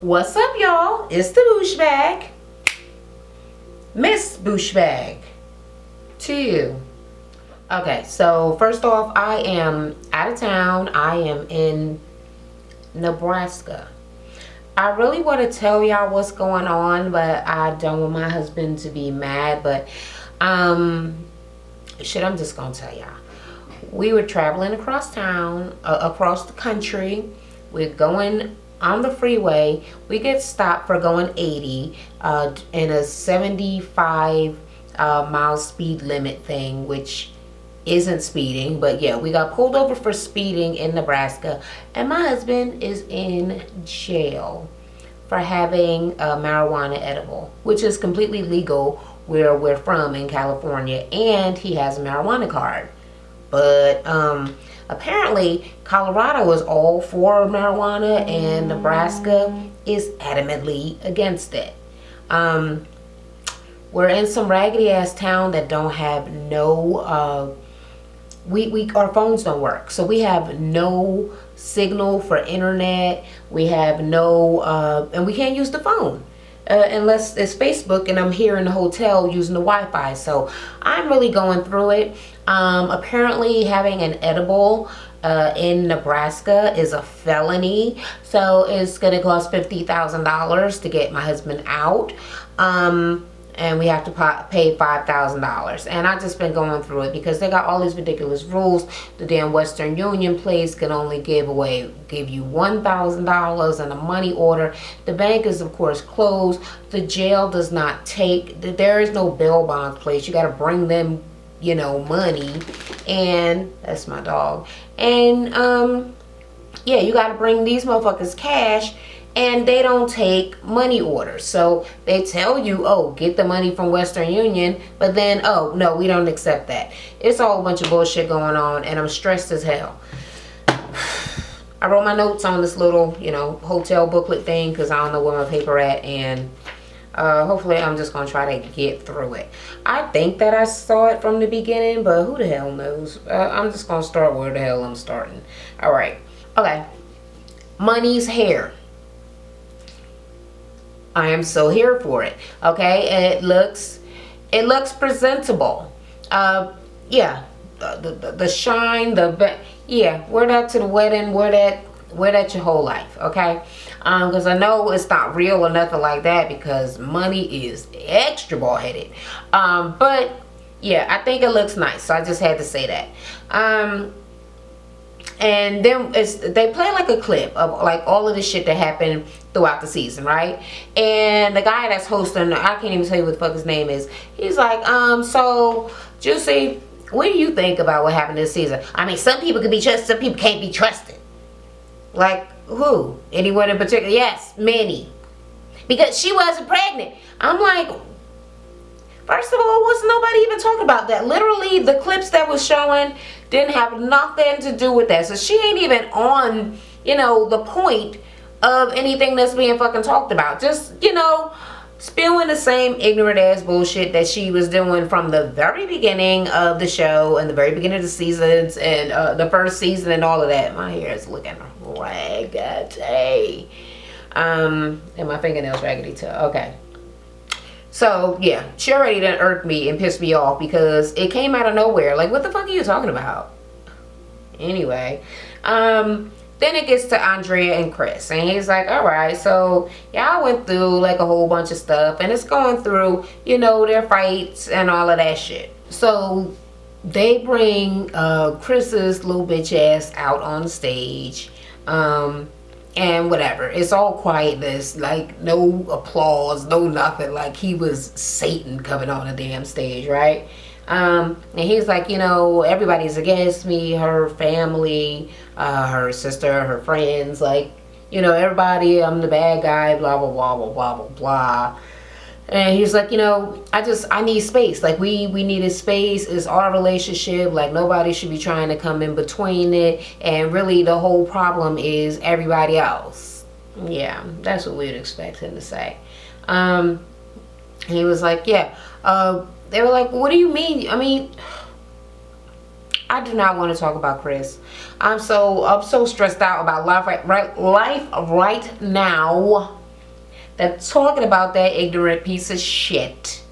What's up, y'all? It's the Boosh Bag, Miss Boosh Bag to you. Okay, so first off, I am out of town. I am in Nebraska. I really want to tell y'all what's going on, but I don't want my husband to be mad. But shit, I'm just gonna tell y'all. We were traveling across town, across the country. We're going on the freeway. We get stopped for going 80 in a 75 mile speed limit thing, which isn't speeding. But yeah, we got pulled over for speeding in Nebraska, and my husband is in jail for having a marijuana edible, which is completely legal where we're from in California, and he has a marijuana card. But apparently Colorado is all for marijuana and Nebraska is adamantly against it. We're in some raggedy ass town that don't have no our phones don't work, so we have no signal for internet. We have no and we can't use the phone unless it's Facebook, and I'm here in the hotel using the Wi-Fi. So I'm really going through it. Apparently having an edible in Nebraska is a felony, so it's gonna cost $50,000 to get my husband out. And we have to pay $5,000. And I just been going through it because they got all these ridiculous rules. The damn Western Union place can only give you $1,000 and a money order. The bank is of course closed. The jail does not take. There is no bail bonds place. You got to bring them, money. And that's my dog. And yeah, you got to bring these motherfuckers cash. And they don't take money orders. So they tell you, oh, get the money from Western Union. But then, oh, no, we don't accept that. It's all a bunch of bullshit going on. And I'm stressed as hell. I wrote my notes on this little, hotel booklet thing. Because I don't know where my paper at. And hopefully I'm just going to try to get through it. I think that I saw it from the beginning. But who the hell knows? I'm just going to start where the hell I'm starting. All right. Okay. Money's hair. I am so here for it. Okay, it looks presentable. Yeah, the shine, yeah. Wear that to the wedding. Wear that your whole life. Okay, because I know it's not real or nothing like that because money is extra bald headed. But yeah, I think it looks nice. So I just had to say that. And then they play like a clip of like all of the shit that happened throughout the season, right? And the guy that's hosting, I can't even tell you what the fuck his name is. He's like, so Juicy, what do you think about what happened this season? I mean, some people can be trusted, some people can't be trusted. Like who? Anyone in particular? Yes, many. Because she wasn't pregnant. I'm like, first of all, wasn't nobody even talking about that? Literally, the clips that was showing didn't have nothing to do with that. So she ain't even on, the point of anything that's being fucking talked about. Just, spewing the same ignorant ass bullshit that she was doing from the very beginning of the show and the very beginning of the seasons and the first season and all of that. My hair is looking raggedy. And my fingernails raggedy too. Okay. So, yeah, she already done irked me and pissed me off because it came out of nowhere. Like, what the fuck are you talking about? Anyway, then it gets to Andrea and Chris. And he's like, all right, so y'all went through, like, a whole bunch of stuff. And it's going through, their fights and all of that shit. So, they bring Chris's little bitch ass out on the stage. And whatever, it's all quietness, like no applause, no nothing, like he was Satan coming on a damn stage, right? And he's like, everybody's against me, her family, her sister, her friends, like, everybody, I'm the bad guy, blah, blah, blah, blah, blah, blah, blah. And he's like, I need space. Like, we needed space. It's our relationship. Like, nobody should be trying to come in between it. And really, the whole problem is everybody else. Yeah, that's what we'd expect him to say. He was like, yeah. They were like, what do you mean? I mean, I do not want to talk about Chris. I'm so stressed out about life right now. that talking about that ignorant piece of shit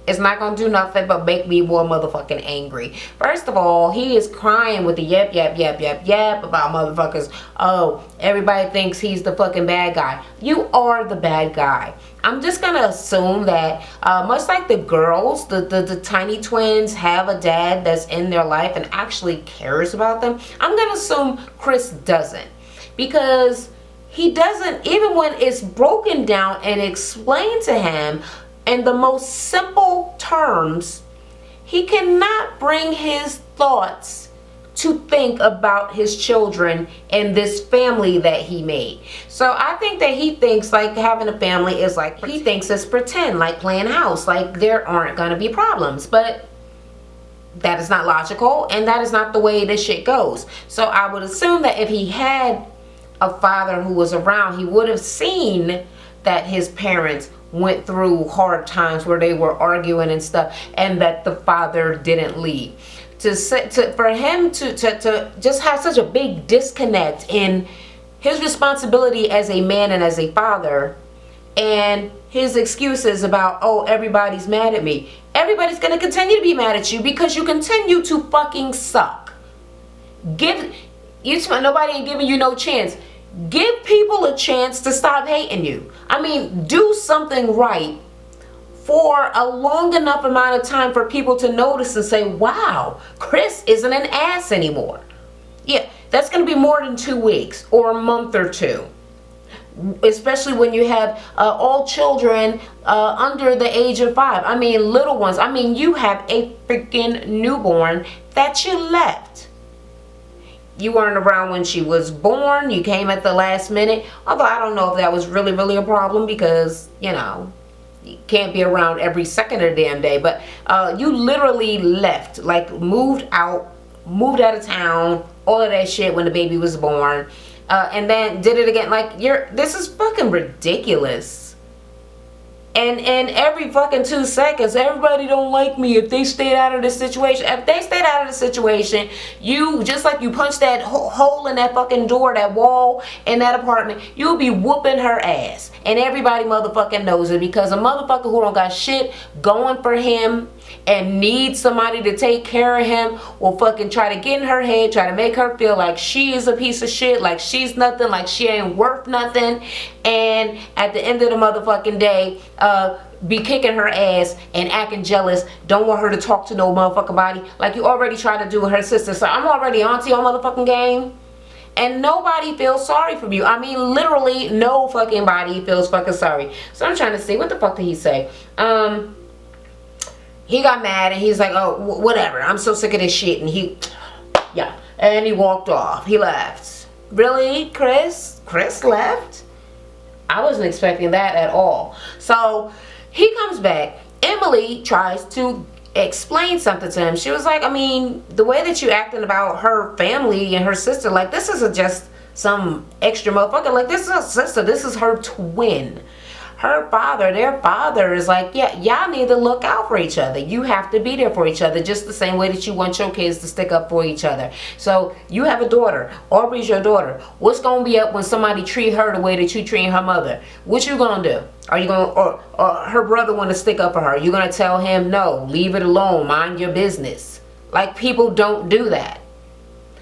is not gonna do nothing but make me more motherfucking angry. First of all, he is crying with the yep about motherfuckers. Oh, everybody thinks he's the fucking bad guy. You are the bad guy. I'm just gonna assume that much like the girls, the tiny twins have a dad that's in their life and actually cares about them. I'm gonna assume Chris doesn't, because he doesn't, even when it's broken down and explained to him in the most simple terms, he cannot bring his thoughts to think about his children and this family that he made. So I think that he thinks like having a family is like, he thinks it's pretend, like playing house, like there aren't gonna be problems. But that is not logical, and that is not the way this shit goes. So I would assume that if he had a father who was around, he would have seen that his parents went through hard times where they were arguing and stuff, and that the father didn't leave. For him to just have such a big disconnect in his responsibility as a man and as a father, and his excuses about, oh, everybody's mad at me. Everybody's gonna continue to be mad at you because you continue to fucking suck. Nobody ain't giving you no chance. Give people a chance to stop hating you. I mean, do something right for a long enough amount of time for people to notice and say, wow, Chris isn't an ass anymore. Yeah, that's going to be more than 2 weeks or a month or two. Especially when you have all children under the age of 5. I mean, little ones. I mean, you have a freaking newborn that you left. You weren't around when she was born. You came at the last minute. Although I don't know if that was really a problem, because, you know, you can't be around every second of the damn day. But you literally left, like moved out of town, all of that shit when the baby was born. And then did it again. Like, this is fucking ridiculous. And every fucking 2 seconds, everybody don't like me if they stayed out of this situation. If they stayed out of the situation, you, just like you punched that hole in that fucking door, that wall in that apartment, you'll be whooping her ass. And everybody motherfucking knows it, because a motherfucker who don't got shit going for him and needs somebody to take care of him will fucking try to get in her head, try to make her feel like she is a piece of shit, like she's nothing, like she ain't worth nothing. And at the end of the motherfucking day, be kicking her ass and acting jealous, don't want her to talk to no motherfucking body, like you already tried to do with her sister. So I'm already onto your motherfucking game, and nobody feels sorry for you. I mean, literally no fucking body feels fucking sorry. So I'm trying to see, what the fuck did he say? He got mad and he's like, oh, whatever, I'm so sick of this shit. And and he walked off. He left. Really, Chris? Chris left? I wasn't expecting that at all. So he comes back. Emily tries to explain something to him. She was like, I mean, the way that you acting about her family and her sister, like, this isn't just some extra motherfucker. Like, this is her sister. This is her twin. Her father, their father is like, yeah, y'all need to look out for each other. You have to be there for each other, just the same way that you want your kids to stick up for each other. So you have a daughter. Aubrey's your daughter. What's going to be up when somebody treat her the way that you treat her mother? What you going to do? Are you going to, or her brother want to stick up for her? You going to tell him, no, leave it alone, mind your business? Like, people don't do that.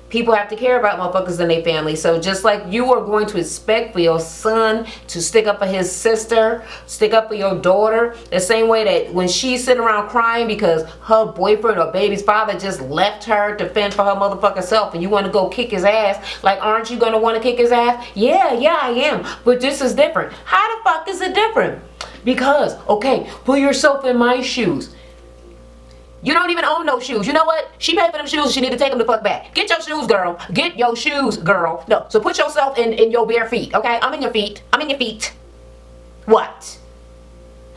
People have to care about motherfuckers in their family. So just like you are going to expect for your son to stick up for his sister, stick up for your daughter, the same way that when she's sitting around crying because her boyfriend or baby's father just left her to fend for her motherfucking self, and you want to go kick his ass, like, aren't you going to want to kick his ass? Yeah, I am. But this is different. How the fuck is it different? Because, okay, put yourself in my shoes. You don't even own no shoes. You know what? She paid for them shoes. She need to take them the fuck back. Get your shoes, girl. Get your shoes, girl. No. So put yourself in your bare feet, okay? I'm in your feet. I'm in your feet. What?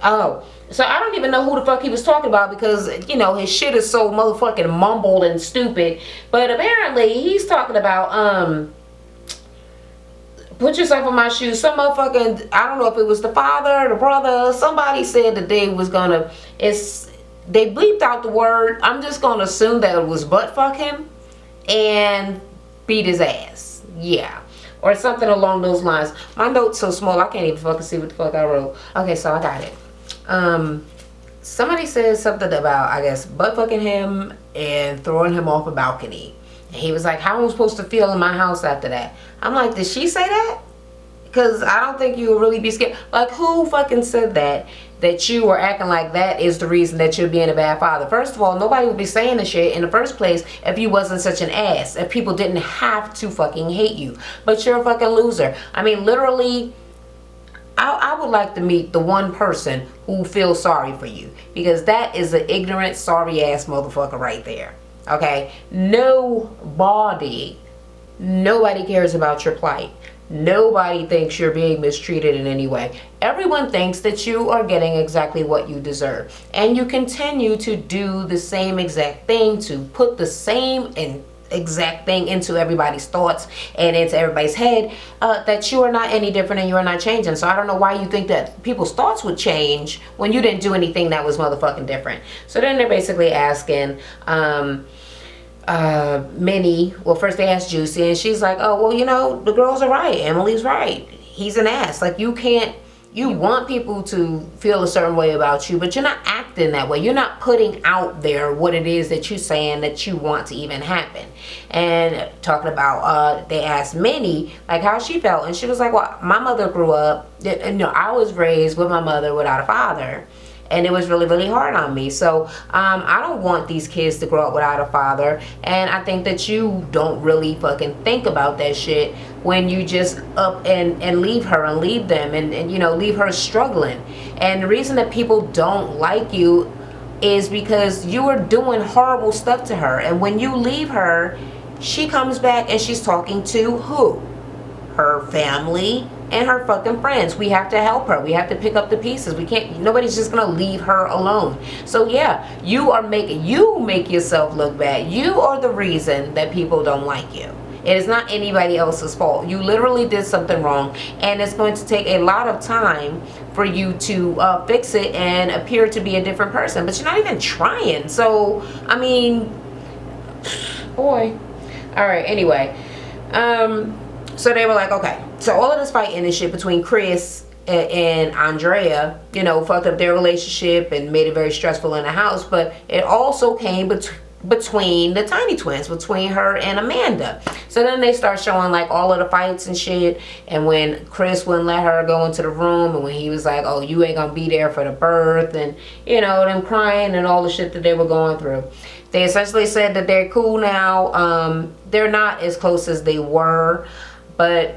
Oh. So I don't even know who the fuck he was talking about, because, you know, his shit is so motherfucking mumbled and stupid. But apparently he's talking about, put yourself in my shoes. Some motherfucking, I don't know if it was the father, the brother, somebody said that they was gonna, they bleeped out the word. I'm just gonna assume that it was butt fuck him and beat his ass. Yeah. or something along those lines. My note's so small I can't even fucking see what the fuck I wrote. Okay, so I got it. Somebody said something about, I guess, butt fucking him and throwing him off a balcony. And he was like, how am I supposed to feel in my house after that? I'm like, did she say that? Because I don't think you would really be scared. Like, who fucking said that? That you were acting like that is the reason that you're being a bad father. First of all, nobody would be saying the shit in the first place if you wasn't such an ass. If people didn't have to fucking hate you. But you're a fucking loser. I mean, literally, I would like to meet the one person who feels sorry for you. Because that is an ignorant, sorry ass motherfucker right there. Okay? Nobody cares about your plight. Nobody thinks you're being mistreated in any way. Everyone thinks that you are getting exactly what you deserve. And you continue to do the same exact thing, to put the same exact thing into everybody's thoughts and into everybody's head, that you are not any different and you are not changing. So I don't know why you think that people's thoughts would change when you didn't do anything that was motherfucking different. So then they're basically asking, Minnie, well, first they asked Juicy, and she's like, oh, well, you know, the girls are right. Emily's right. He's an ass. Like, you want people to feel a certain way about you, but you're not acting that way. You're not putting out there what it is that you're saying that you want to even happen. And talking about, they asked Minnie, like, how she felt, and she was like, well, my mother grew up, I was raised with my mother without a father. And it was really, really hard on me. So I don't want these kids to grow up without a father. And I think that you don't really fucking think about that shit when you just up and leave her and leave them and you know, leave her struggling. And the reason that people don't like you is because you are doing horrible stuff to her. And when you leave her, she comes back and she's talking to who? Her family and her fucking friends. We have to help her. We have to pick up the pieces. We can't, nobody's just gonna leave her alone. So yeah, you make yourself look bad. You are the reason that people don't like you. It is not anybody else's fault. You literally did something wrong, and it's going to take a lot of time for you to fix it and appear to be a different person, but you're not even trying. So I mean, boy. All right, anyway, so they were like, okay, so all of this fighting and shit between Chris and Andrea, you know, fucked up their relationship and made it very stressful in the house. But it also came between the Tiny Twins, between her and Amanda. So then they start showing like all of the fights and shit. And when Chris wouldn't let her go into the room, and when he was like, oh, you ain't gonna be there for the birth, and you know, them crying and all the shit that they were going through. They essentially said that they're cool now. They're not as close as they were, but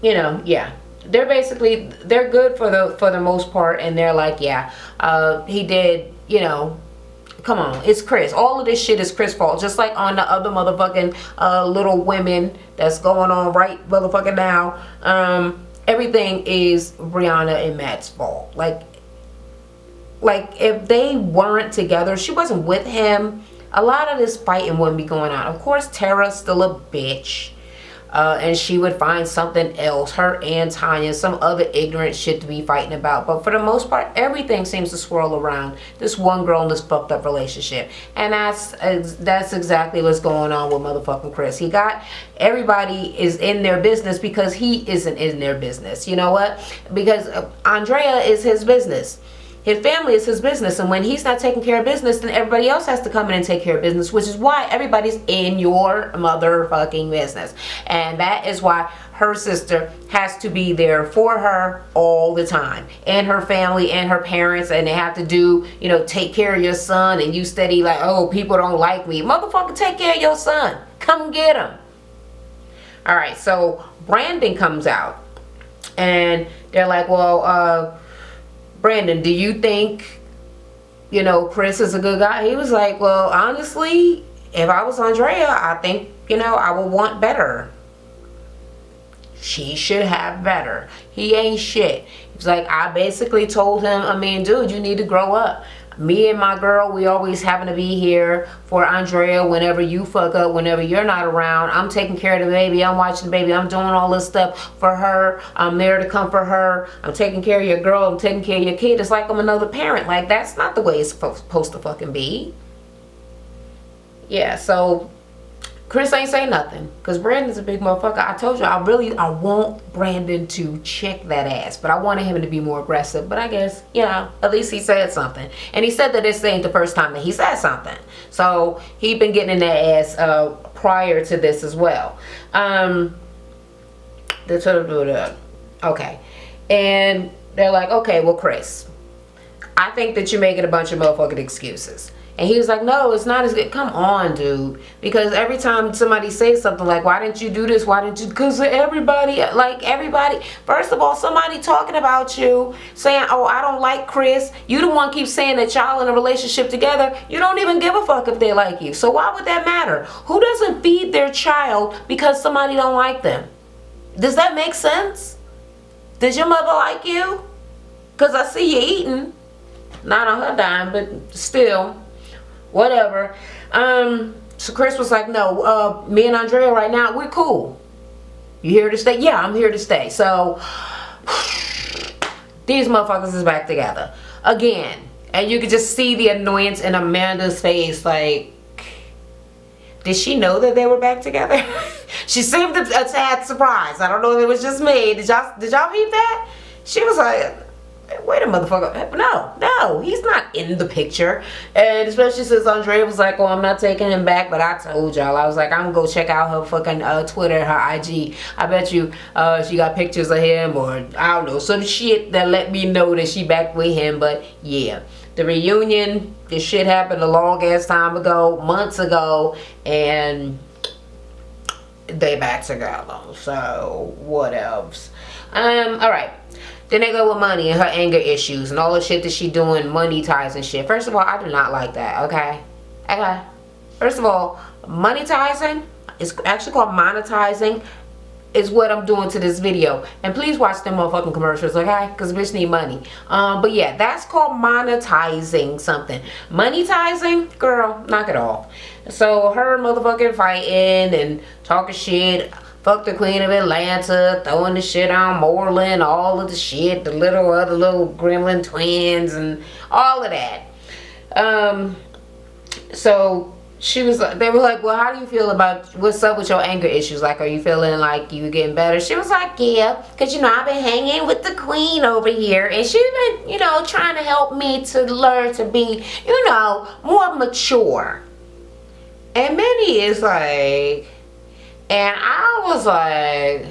you know, yeah, they're good for the most part. And they're like, yeah, he did, you know, come on, it's Chris. All of this shit is Chris' fault. Just like on the other motherfucking Little Women that's going on right motherfucking now. Everything is Brianna and Matt's fault. Like if they weren't together, she wasn't with him, a lot of this fighting wouldn't be going on. Of course, Tara's still a bitch. And she would find something else, her and Tanya, some other ignorant shit to be fighting about. But for the most part, everything seems to swirl around this one girl in this fucked up relationship. And that's exactly what's going on with motherfucking Chris. He got, everybody is in their business because he isn't in their business. You know what? Because Andrea is his business. His family is his business, and when he's not taking care of business, then everybody else has to come in and take care of business, which is why everybody's in your motherfucking business. And that is why her sister has to be there for her all the time, and her family and her parents, and they have to do, you know, take care of your son, and you steady like, oh, people don't like me. Motherfucker, take care of your son. Come get him. All right, so Brandon comes out, and they're like, well, Brandon, do you think, you know, Chris is a good guy? He was like, well, honestly, if I was Andrea, I think, you know, I would want better. She should have better. He ain't shit. He was like, I basically told him, I mean, dude, you need to grow up. Me and my girl, we always happen to be here for Andrea whenever you fuck up, whenever you're not around. I'm taking care of the baby. I'm watching the baby. I'm doing all this stuff for her. I'm there to comfort her. I'm taking care of your girl. I'm taking care of your kid. It's like I'm another parent. Like, that's not the way it's supposed to fucking be. Yeah, so Chris ain't say nothing because Brandon's a big motherfucker. I told you I want Brandon to check that ass, but I wanted him to be more aggressive. But I guess, you know, at least he said something, and he said that this ain't the first time that he said something. So he been getting in that ass prior to this as well. Okay, and they're like, okay, well, Chris, I think that you're making a bunch of motherfucking excuses. And he was like, no, it's not as good. Come on, dude. Because every time somebody says something like, why didn't you do this? Why didn't you? Because everybody. First of all, somebody talking about you, saying, oh, I don't like Chris. You the one keeps saying that y'all in a relationship together. You don't even give a fuck if they like you. So why would that matter? Who doesn't feed their child because somebody don't like them? Does that make sense? Does your mother like you? Because I see you eating. Not on her dime, but still. Whatever. So Chris was like, no, me and Andrea right now, we're cool. You here to stay? Yeah, I'm here to stay. So these motherfuckers is back together again. And you could just see the annoyance in Amanda's face. Like, did she know that they were back together? She seemed a tad surprised. I don't know if it was just me. Did y'all hear that? She was like, wait a motherfucker. No, he's not in the picture. And especially since Andrea was like, oh, I'm not taking him back. But I told y'all, I was like, I'm gonna go check out her fucking Twitter, her IG. I bet you she got pictures of him, or I don't know, some shit that let me know that she back with him. But yeah, the reunion, this shit happened a long ass time ago, months ago, and they back together. So what else? Alright. Then they go with money and her anger issues and all the shit that she doing, money ties and shit. First of all, I do not like that, okay? Okay. First of all, money tizing, it's actually called monetizing, is what I'm doing to this video. And please watch them motherfucking commercials, okay? Because bitch need money. But yeah, that's called monetizing something. Monetizing, girl, knock it off. So her motherfucking fighting and talking shit. Fuck the Queen of Atlanta, throwing the shit on Moreland, all of the shit, the other little gremlin twins and all of that. So she was like, they were like, well, how do you feel about, what's up with your anger issues? Like, are you feeling like you getting better? She was like, yeah, because, you know, I've been hanging with the queen over here, and she's been, you know, trying to help me to learn to be, you know, more mature. And Minnie is like, and I was like,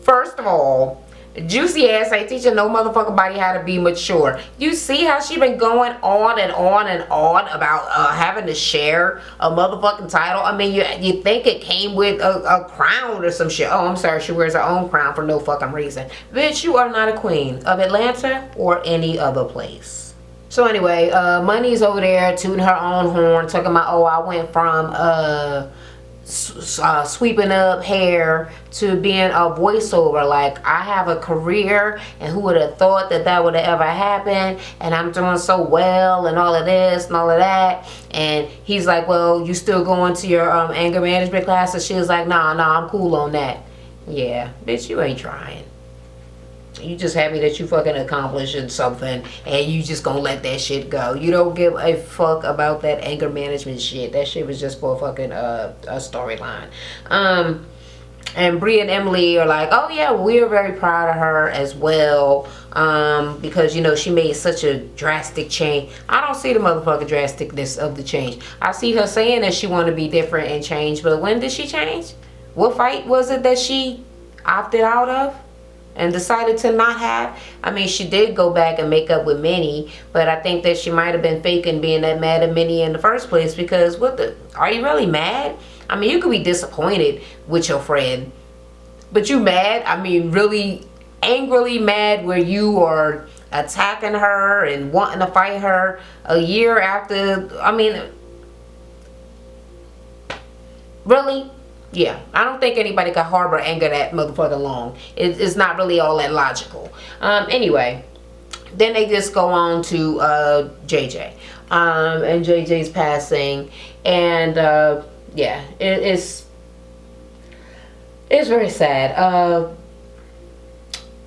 first of all, juicy ass ain't teaching no motherfucking body how to be mature. You see how she been going on and on and on about having to share a motherfucking title? I mean, you think it came with a crown or some shit. Oh, I'm sorry, she wears her own crown for no fucking reason. Bitch, you are not a queen of Atlanta or any other place. So anyway, Money's over there tooting her own horn, talking about, oh, I went from sweeping up hair to being a voiceover. Like, I have a career, and who would have thought that that would have ever happened, and I'm doing so well, and all of this and all of that. And he's like, well, you still going to your anger management class? And she was like, nah, I'm cool on that. Yeah, bitch, you ain't trying. You just happy that you fucking accomplishing something, and you just gonna let that shit go. You don't give a fuck about that anger management shit. That shit was just for fucking a storyline. And Bree and Emily are like, oh yeah, we're very proud of her as well, because, you know, she made such a drastic change. I don't see the motherfucking drasticness of the change. I see her saying that she want to be different and change, but when did she change? What fight was it that she opted out of and decided to not have? I mean, she did go back and make up with Minnie, but I think that she might have been faking being that mad at Minnie in the first place, because are you really mad? I mean, you could be disappointed with your friend, but you mad? I mean, really angrily mad where you are attacking her and wanting to fight her a year after? I mean, really? Yeah, I don't think anybody could harbor anger that motherfucking long. It's not really all that logical. Anyway, then they just go on to JJ. And JJ's passing. And yeah, it's very sad.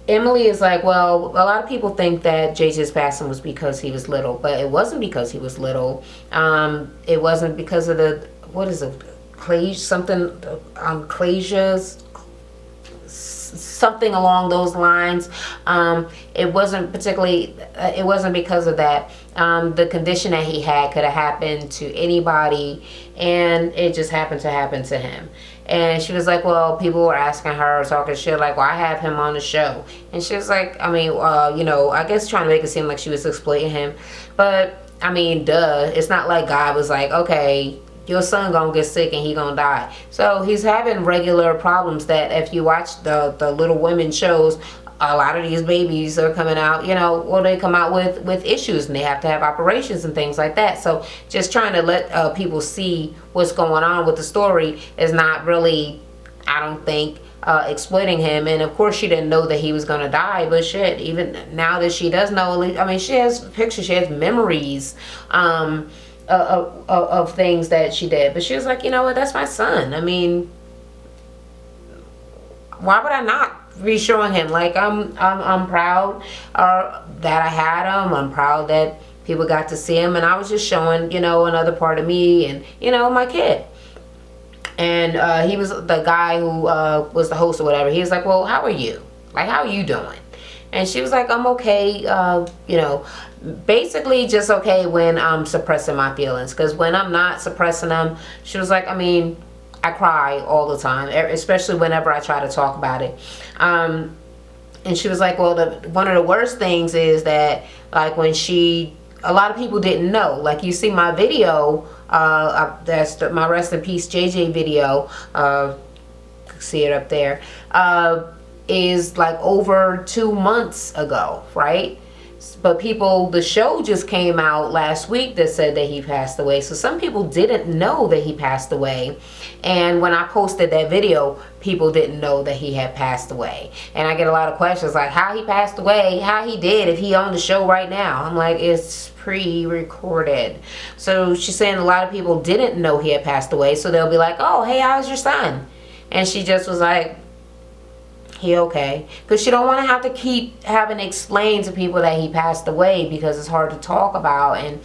Emily is like, well, a lot of people think that JJ's passing was because he was little, but it wasn't because he was little. It wasn't because of the, what is it, clasias, something along those lines. It wasn't particularly, it wasn't because of that. The condition that he had could have happened to anybody, and it just happened to happen to him. And she was like, well, people were asking her, talking shit, like, well, I have him on the show. And she was like, I mean, I guess trying to make it seem like she was exploiting him. But, I mean, duh. It's not like God was like, okay, your son gonna get sick and he gonna die. So he's having regular problems that if you watch the Little Women shows, a lot of these babies are coming out, they come out with issues, and they have to have operations and things like that. So just trying to let people see what's going on with the story is not really, I don't think, exploiting him. And of course she didn't know that he was going to die, but shit, even now that she does know, I mean, she has pictures, she has memories of things that she did. But she was like, you know what, that's my son. I mean, why would I not be showing him? Like, I'm proud that I had him. I'm proud that people got to see him, and I was just showing, another part of me and, my kid. And he was the guy who was the host or whatever. He was like, well, how are you? Like, how are you doing? And she was like, I'm okay, basically just okay when I'm suppressing my feelings. Because when I'm not suppressing them, she was like, I mean, I cry all the time, especially whenever I try to talk about it. And she was like, well, one of the worst things is that, like, when a lot of people didn't know. Like, you see my video, that's my Rest in Peace JJ video, see it up there, is like over 2 months ago, right? But the show just came out last week that said that he passed away. So some people didn't know that he passed away. And when I posted that video, people didn't know that he had passed away. And I get a lot of questions like, how he passed away, how he did, if he on the show right now. I'm like, it's pre-recorded. So she's saying a lot of people didn't know he had passed away. So they'll be like, oh, hey, how's your son? And she just was like, he okay. Because she don't want to have to keep having to explain to people that he passed away, because it's hard to talk about, and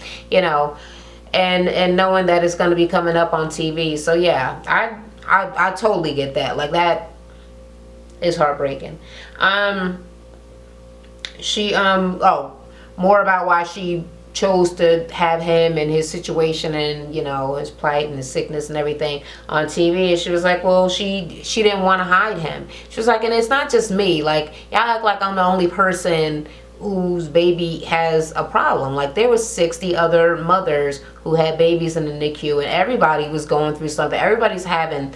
and knowing that it's going to be coming up on TV. So yeah, I totally get that. Like, that is heartbreaking. She more about why she chose to have him and his situation and his plight and his sickness and everything on TV. And she was like, well, she didn't want to hide him. She was like, and it's not just me, like, y'all act like I'm the only person whose baby has a problem. Like, there was 60 other mothers who had babies in the NICU, and everybody was going through something. Everybody's having,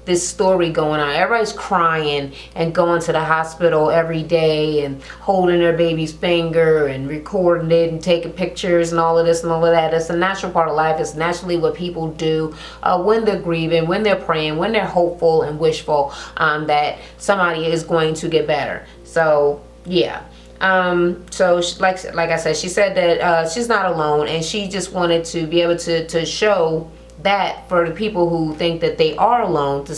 this story going on. Everybody's crying and going to the hospital every day and holding their baby's finger and recording it and taking pictures and all of this and all of that. It's a natural part of life. It's naturally what people do when they're grieving, when they're praying, when they're hopeful and wishful that somebody is going to get better. So yeah. So like I said, she said that she's not alone, and she just wanted to be able to show that for the people who think that they are alone, to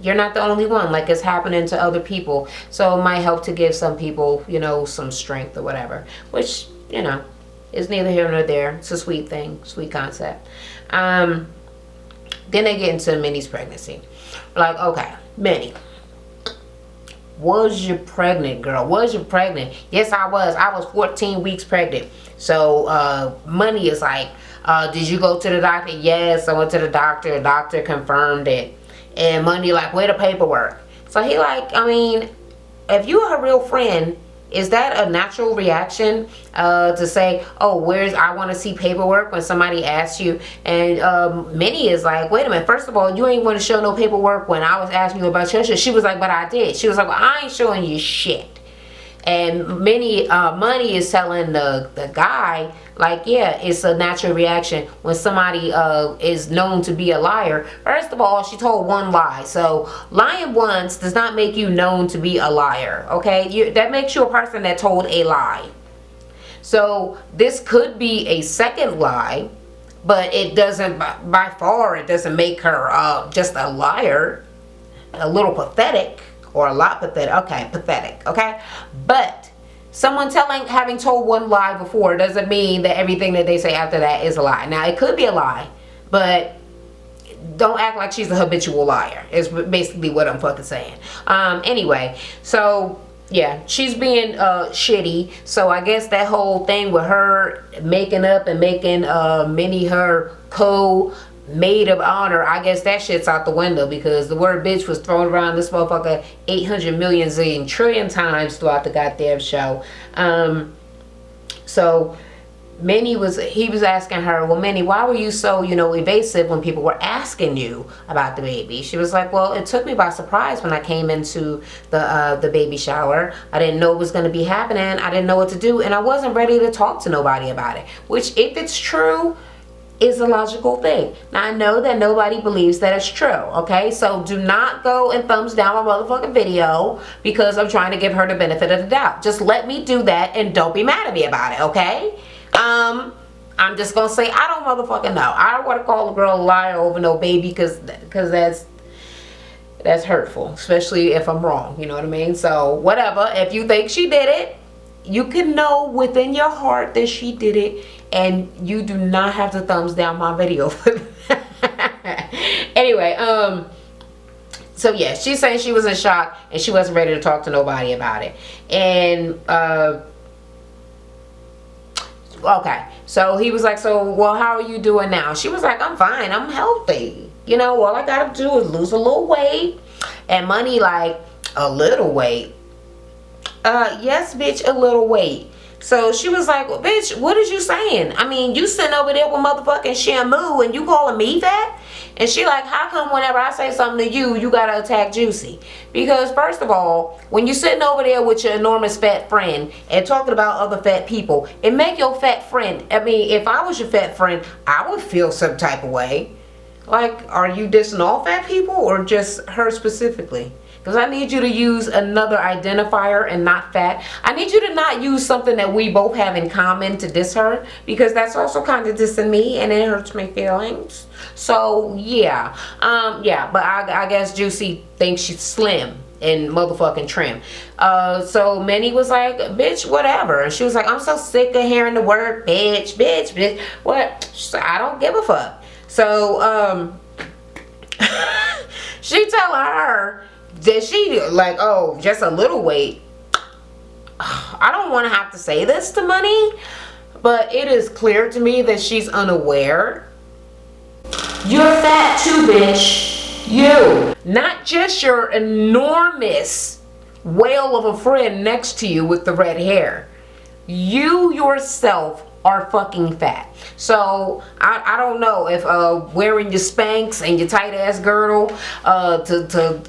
you're not the only one, like, it's happening to other people. So it might help to give some people some strength or whatever, which is neither here nor there. It's a sweet thing, sweet concept. Then they get into Minnie's pregnancy. Like, okay, Minnie, was you pregnant, girl? Was you pregnant? Yes, I was. I was 14 weeks pregnant. So Money is like, did you go to the doctor? Yes, I went to the doctor. The doctor confirmed it. And Money like, where the paperwork? So he like, I mean, if you're her real friend, is that a natural reaction to say, oh, I want to see paperwork when somebody asks you? And Minnie is like, wait a minute, first of all, you ain't want to show no paperwork when I was asking you about your shit. She was like, but I did. She was like, well, I ain't showing you shit. And Money is telling the guy, like, yeah, it's a natural reaction when somebody is known to be a liar. First of all, she told one lie. So lying once does not make you known to be a liar, okay? That makes you a person that told a lie. So this could be a second lie, but it doesn't, by far, it doesn't make her just a liar, a little pathetic, or a lot pathetic. Okay, pathetic. Okay, but someone having told one lie before doesn't mean that everything that they say after that is a lie. Now, it could be a lie, but don't act like she's a habitual liar, is basically what I'm fucking saying. Anyway, so yeah, she's being shitty. So I guess that whole thing with her making up and making Minnie her co-maid of honor, I guess that shit's out the window, because the word bitch was thrown around this motherfucker 800 million zillion trillion times throughout the goddamn show. So he was asking her, well, Minnie, why were you so, evasive when people were asking you about the baby? She was like, well, it took me by surprise when I came into the baby shower. I didn't know it was going to be happening. I didn't know what to do, and I wasn't ready to talk to nobody about it, which, if it's true, is a logical thing. Now, I know that nobody believes that it's true, okay? So do not go and thumbs down my motherfucking video because I'm trying to give her the benefit of the doubt. Just let me do that and don't be mad at me about it, okay? I'm just gonna say I don't motherfucking know. I don't want to call a girl a liar over no baby, because that's hurtful, especially if I'm wrong, you know what I mean? So whatever, if you think she did it, you can know within your heart that she did it, and you do not have to thumbs down my video for that. Anyway, so yeah, she's saying she was in shock and she wasn't ready to talk to nobody about it. And okay, so he was like, so, well, how are you doing now? She was like, I'm fine, I'm healthy. All I gotta do is lose a little weight. And Money, like, a little weight? Yes, bitch, a little weight. So she was like, well, bitch, what is you saying? I mean, you sitting over there with motherfucking Shamu and you calling me fat? And she like, how come whenever I say something to you, you gotta attack Juicy? Because first of all, when you sitting over there with your enormous fat friend and talking about other fat people, it make your fat friend, I mean, if I was your fat friend, I would feel some type of way. Like, are you dissing all fat people or just her specifically? Because I need you to use another identifier and not fat. I need you to not use something that we both have in common to diss her, because that's also kind of dissing me and it hurts my feelings. So yeah, but I guess Juicy thinks she's slim and motherfucking trim. So Minnie was like, bitch, whatever. And she was like, I'm so sick of hearing the word bitch, bitch, bitch. What? She said, I don't give a fuck. So she telling her that she like, oh, just a little weight. I don't want to have to say this to Money, but it is clear to me that she's unaware. You're fat too, bitch. You. Not just your enormous whale of a friend next to you with the red hair. You yourself are fucking fat. So I don't know if wearing your Spanx and your tight ass girdle to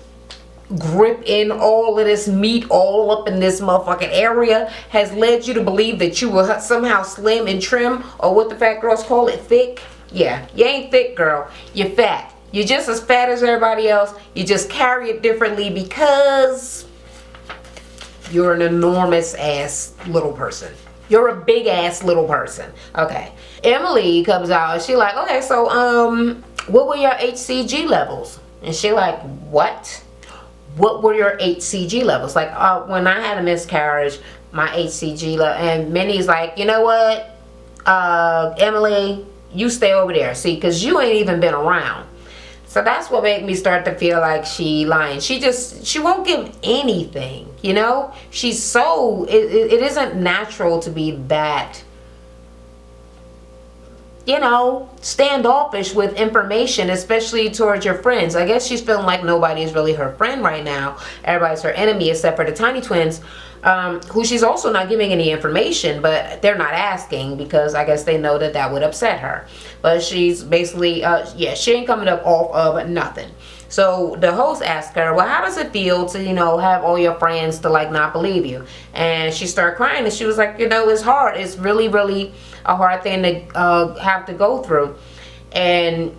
grip in all of this meat all up in this motherfucking area has led you to believe that you were somehow slim and trim, or what the fat girls call it, thick. Yeah, you ain't thick, girl. You're fat. You're just as fat as everybody else. You just carry it differently because you're an enormous ass little person. You're a big ass little person. Okay. Emily comes out and she like, okay, so what were your HCG levels? And she like, what? What were your HCG levels? Like, when I had a miscarriage, my HCG level, and Minnie's like, you know what, Emily, you stay over there, see, because you ain't even been around. So that's what made me start to feel like she lying. She won't give anything, She's so, it isn't natural to be that, standoffish with information, especially towards your friends. I guess she's feeling like nobody is really her friend right now. Everybody's her enemy except for the Tiny Twins, who she's also not giving any information, but they're not asking because I guess they know that would upset her. But she's basically, she ain't coming up off of nothing. So the host asked her, well, how does it feel to, have all your friends to like not believe you? And she started crying and she was like, it's hard. It's really, really a hard thing to have to go through. And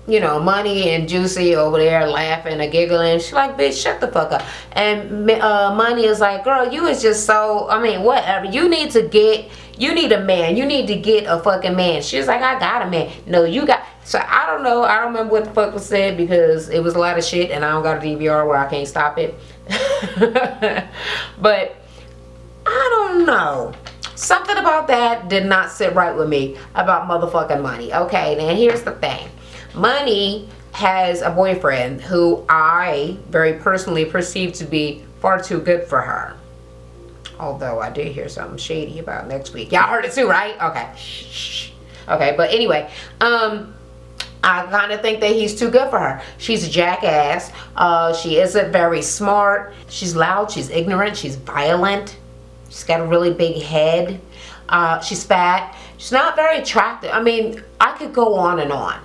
Money and Juicy over there laughing and giggling. She's like, bitch, shut the fuck up. And Money is like, girl, you is just so, whatever. You need to get You need a man. You need to get a fucking man. She was like, I got a man. No, you got. So I don't know. I don't remember what the fuck was said because it was a lot of shit and I don't got a DVR where I can't stop it. But I don't know. Something about that did not sit right with me about motherfucking Money. Okay, now here's the thing. Money has a boyfriend who I very personally perceive to be far too good for her. Although I did hear something shady about next week. Y'all heard it too, right? Okay. Shh. Okay, but anyway, I kind of think that he's too good for her. She's a jackass. She isn't very smart. She's loud. She's ignorant. She's violent. She's got a really big head. She's fat. She's not very attractive. I mean, I could go on and on.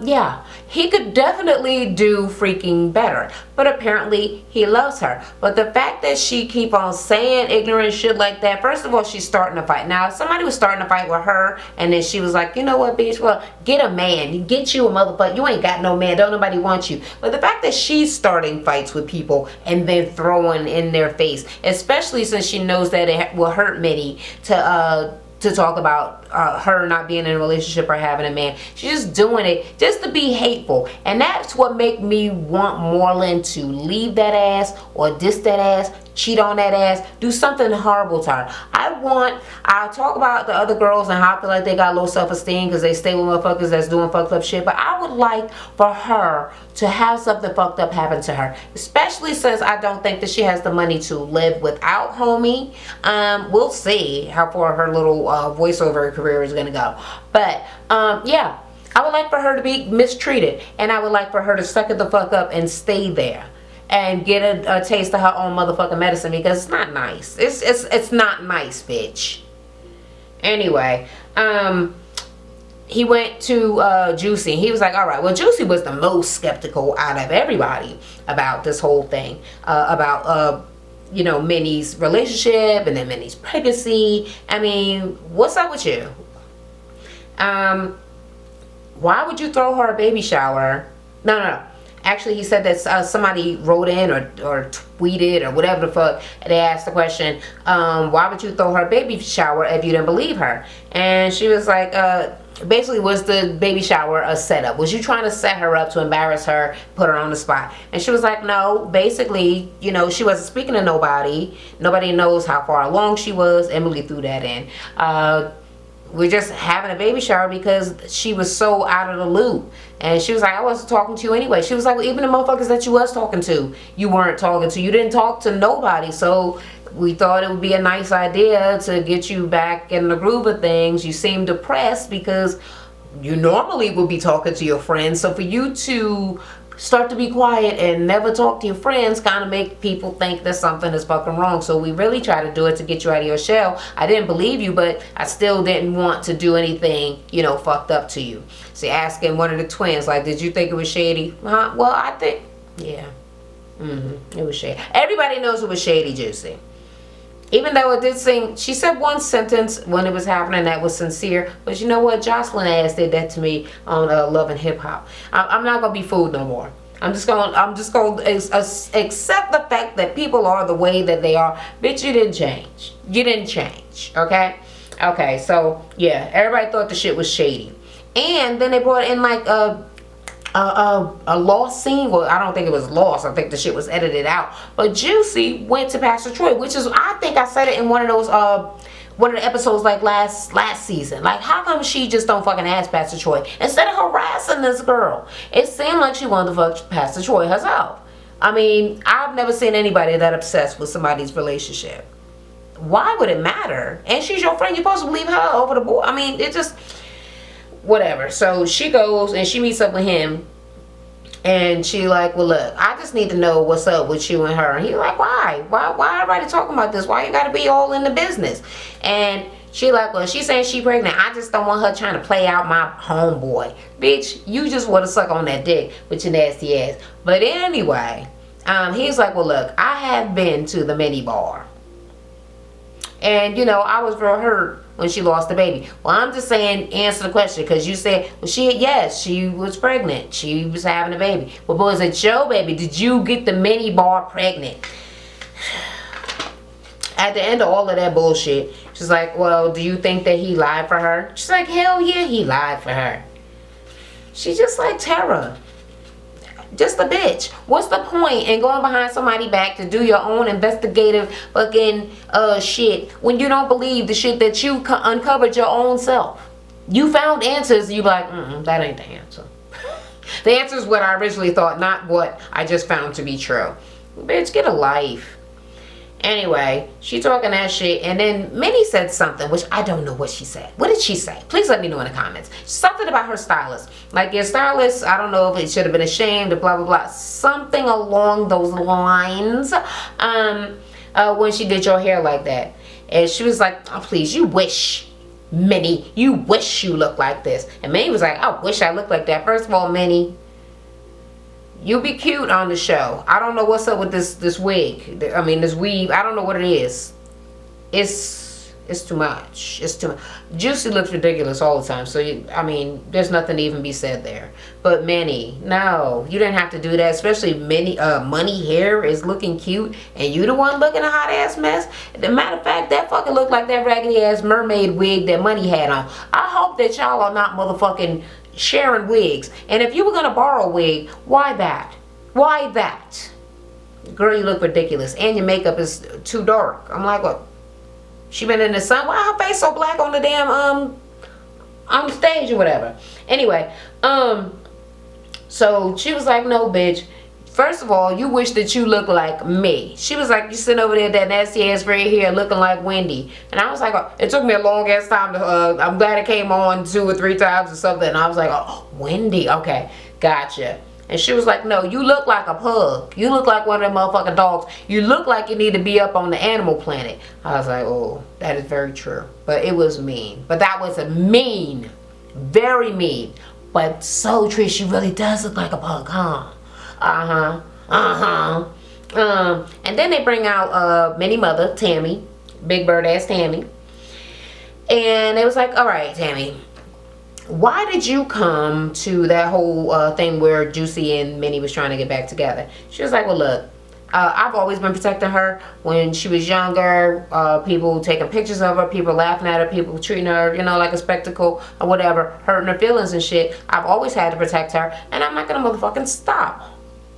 Yeah, he could definitely do freaking better. But apparently, he loves her. But the fact that she keep on saying ignorant shit like that, first of all, she's starting a fight. Now, if somebody was starting a fight with her, and then she was like, you know what, bitch, well, get a man. Get you a motherfucker. You ain't got no man. Don't nobody want you. But the fact that she's starting fights with people and then throwing in their face, especially since she knows that it will hurt Minnie to talk about her not being in a relationship or having a man. She's just doing it just to be hateful. And that's what make me want Moreland to leave that ass or diss that ass, cheat on that ass, do something horrible to her. I talk about the other girls and how I feel like they got low self-esteem because they stay with motherfuckers that's doing fucked up shit. But I would like for her to have something fucked up happen to her. Especially since I don't think that she has the money to live without homie. We'll see how far her little voiceover career is going to go. But, yeah. I would like for her to be mistreated. And I would like for her to suck it the fuck up and stay there. And get a taste of her own motherfucking medicine because it's not nice. It's not nice, bitch. Anyway, he went to Juicy. He was like, all right, well, Juicy was the most skeptical out of everybody about this whole thing. About, you know, Minnie's relationship and then Minnie's pregnancy. I mean, what's up with you? Why would you throw her a baby shower? No. Actually, he said that somebody wrote in or tweeted or whatever the fuck. They asked the question, why would you throw her a baby shower if you didn't believe her? And she was like, basically, was the baby shower a setup? Was you trying to set her up to embarrass her, put her on the spot? And she was like, no. Basically, you know, she wasn't speaking to nobody. Nobody knows how far along she was. Emily threw that in. We're just having a baby shower because she was so out of the loop. And she was like, I wasn't talking to you anyway. She was like, well, even the motherfuckers that you was talking to, you weren't talking to. You didn't talk to nobody. So we thought it would be a nice idea to get you back in the groove of things. You seem depressed because you normally would be talking to your friends. So for you to start to be quiet and never talk to your friends kind of make people think that something is fucking wrong. So we really try to do it to get you out of your shell. I didn't believe you, but I still didn't want to do anything, you know, fucked up to you. See, asking one of the twins, like, did you think it was shady? Huh? Well, I think, yeah. It was shady. Everybody knows it was shady, Juicy. Even though it did seem, she said one sentence when it was happening that was sincere. But you know what? Jocelyn ass did that to me on Love and Hip Hop. I'm not gonna be fooled no more. I'm just gonna accept the fact that people are the way that they are. Bitch, you didn't change. You didn't change. Okay. Okay. So yeah, everybody thought the shit was shady, and then they brought in like a lost scene. Well, I don't think it was lost. I think the shit was edited out. But Juicy went to Pastor Troy, which is, I think I said it in one of those one of the episodes like last season. Like, how come she just don't fucking ask Pastor Troy instead of harassing this girl? It seemed like she wanted to fuck Pastor Troy herself. I mean, I've never seen anybody that obsessed with somebody's relationship. Why would it matter? And she's your friend. You're supposed to leave her over the board. I mean, it just, whatever. So she goes and she meets up with him. And she like, well, look, I just need to know what's up with you and her. And he's like, why? Why everybody talking about this? Why you got to be all in the business? And she like, well, she's saying she pregnant. I just don't want her trying to play out my homeboy. Bitch, you just want to suck on that dick with your nasty ass. But anyway, he's like, well, look, I have been to the mini bar. And, you know, I was real hurt when she lost the baby. Well, I'm just saying, answer the question, because you said, well, yes, she was pregnant. She was having a baby. Well, boy, is it your baby? Did you get the mini bar pregnant? At the end of all of that bullshit, she's like, well, do you think that he lied for her? She's like, hell yeah, he lied for her. She's just like Tara. Just a bitch. What's the point in going behind somebody back to do your own investigative fucking shit when you don't believe the shit that you uncovered your own self? You found answers, you like, that ain't the answer. The answer is what I originally thought, not what I just found to be true. Bitch, get a life. Anyway, she talking that shit, and then Minnie said something, which I don't know what she said. What did she say? Please let me know in the comments. Something about her stylist. Like, your stylist, I don't know if it should have been ashamed or blah, blah, blah. Something along those lines when she did your hair like that. And she was like, oh, please, you wish, Minnie, you wish you looked like this. And Minnie was like, I wish I looked like that. First of all, Minnie, you be cute on the show. I don't know what's up with this wig. I mean, this weave. I don't know what it is. It's too much. It's too much. Juicy looks ridiculous all the time. So, I mean, there's nothing to even be said there. But Minnie, no. You didn't have to do that. Especially Minnie, Money hair is looking cute. And you the one looking a hot ass mess. As a matter of fact, that fucking looked like that raggedy ass mermaid wig that Money had on. I hope that y'all are not motherfucking sharing wigs. And if you were gonna borrow a wig, why that? Why that? Girl, you look ridiculous, and your makeup is too dark. I'm like, what? She been in the sun? Why her face so black on the damn on the stage or whatever? Anyway, so she was like, no, bitch. First of all, you wish that you look like me. She was like, you sitting over there, that nasty ass right here, looking like Wendy. And I was like, oh, it took me a long ass time to, I'm glad it came on 2 or 3 times or something. And I was like, oh, Wendy, okay, gotcha. And she was like, no, you look like a pug. You look like one of them motherfucking dogs. You look like you need to be up on the Animal Planet. I was like, oh, that is very true. But it was mean. But that was a mean, very mean. But so, Trish, she really does look like a pug, huh? And then they bring out Minnie mother, Tammy, big bird ass Tammy. And it was like, all right, Tammy, why did you come to that whole thing where Juicy and Minnie was trying to get back together? She was like, well, look, I've always been protecting her. When she was younger, people taking pictures of her, people laughing at her, people treating her, you know, like a spectacle or whatever, hurting her feelings and shit. I've always had to protect her, and I'm not gonna motherfucking stop.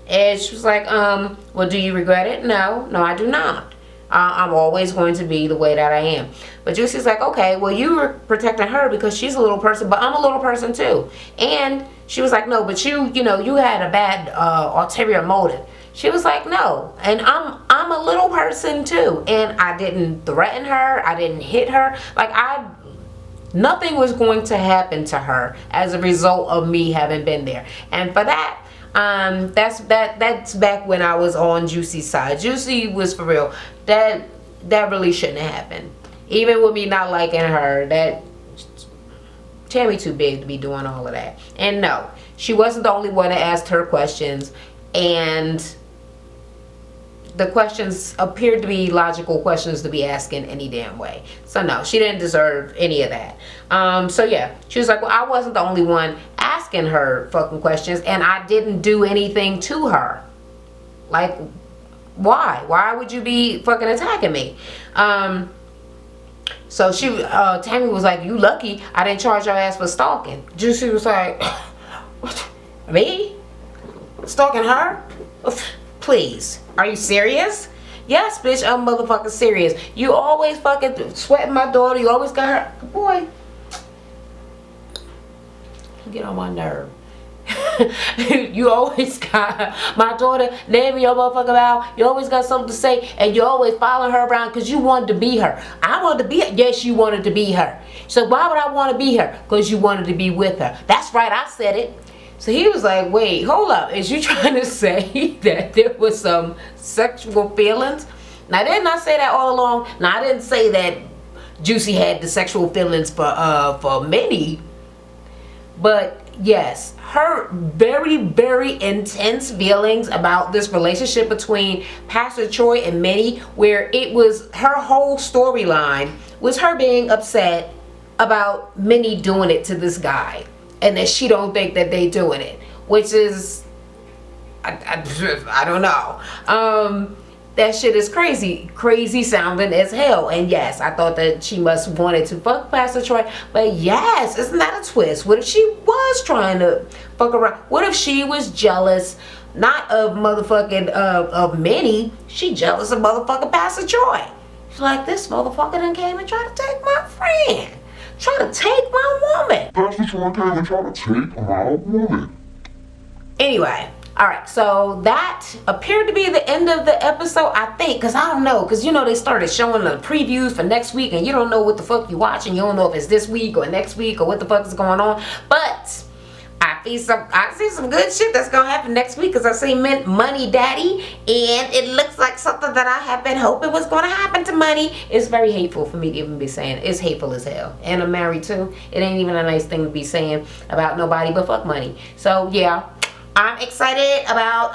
And she was like, well, do you regret it? No, I do not. I'm always going to be the way that I am. But Juicy's like, okay, well, you were protecting her because she's a little person, but I'm a little person too. And she was like, no, but you know, you had a bad ulterior motive. She was like, no, and I'm a little person too. And I didn't threaten her. I didn't hit her. Like, nothing was going to happen to her as a result of me having been there. And for that, that's back when I was on Juicy's side. Juicy was for real. That really shouldn't have happened. Even with me not liking her, that Tammy too big to be doing all of that. And no, she wasn't the only one that asked her questions, and the questions appeared to be logical questions to be asking any damn way. So no, she didn't deserve any of that. So yeah, she was like, well, I wasn't the only one asking her fucking questions, and I didn't do anything to her. Like, why would you be fucking attacking me? So she Tammy was like, you lucky I didn't charge your ass for stalking. Juicy was like, what? Me stalking her? Please, are you serious? Yes, bitch, I'm motherfucking serious. You always fucking sweating my daughter. You always got her. Boy, you get on my nerve. You always got my daughter naming your motherfucking mouth. You always got something to say, and you always following her around because you wanted to be her. I wanted to be her. Yes, you wanted to be her. So why would I want to be her? Because you wanted to be with her. That's right, I said it. So he was like, wait, hold up. Is you trying to say that there was some sexual feelings? Now, didn't I say that all along? Now, I didn't say that Juicy had the sexual feelings for Minnie. But yes, her very, very intense feelings about this relationship between Pastor Troy and Minnie, where it was her whole storyline was her being upset about Minnie doing it to this guy, and that she don't think that they doing it, which is I don't know. That shit is crazy sounding as hell. And yes, I thought that she must wanted to fuck Pastor Troy, but yes, isn't that a twist? What if she was trying to fuck around? What if she was jealous, not of motherfucking of Minnie? She jealous of motherfucking Pastor Troy. She's like, this motherfucker done came and tried to take my friend, try to take my woman. Pastor Troy came and tried to take my woman. Anyway. Alright, so that appeared to be the end of the episode, I think, because I don't know, because you know they started showing the previews for next week, and you don't know what the fuck you watching. You don't know if it's this week or next week or what the fuck is going on, but I see some good shit that's gonna happen next week, because I see Money Daddy, and it looks like something that I have been hoping was gonna happen to Money. It's very hateful for me to even be saying. It's hateful as hell, and I'm married too. It ain't even a nice thing to be saying about nobody but fuck Money. So yeah, I'm excited about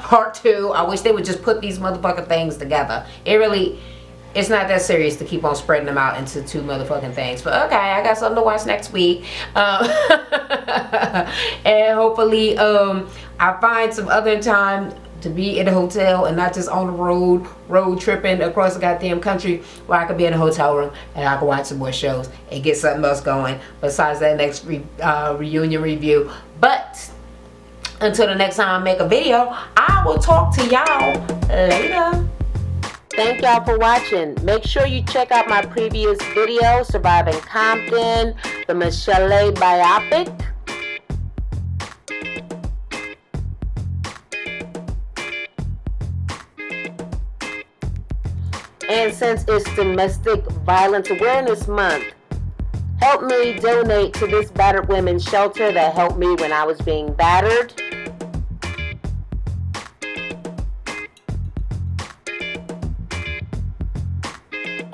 part 2. I wish they would just put these motherfucking things together. It's not that serious to keep on spreading them out into 2 motherfucking things. But okay, I got something to watch next week. And hopefully I find some other time to be in a hotel and not just on the road tripping across the goddamn country, where I could be in a hotel room and I can watch some more shows and get something else going besides that next reunion review. But until the next time I make a video, I will talk to y'all later. Thank y'all for watching. Make sure you check out my previous video, Surviving Compton, the Michelle biopic. And since it's Domestic Violence Awareness Month, help me donate to this battered women's shelter that helped me when I was being battered.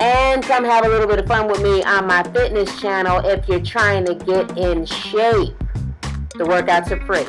And come have a little bit of fun with me on my fitness channel if you're trying to get in shape. The workouts are free.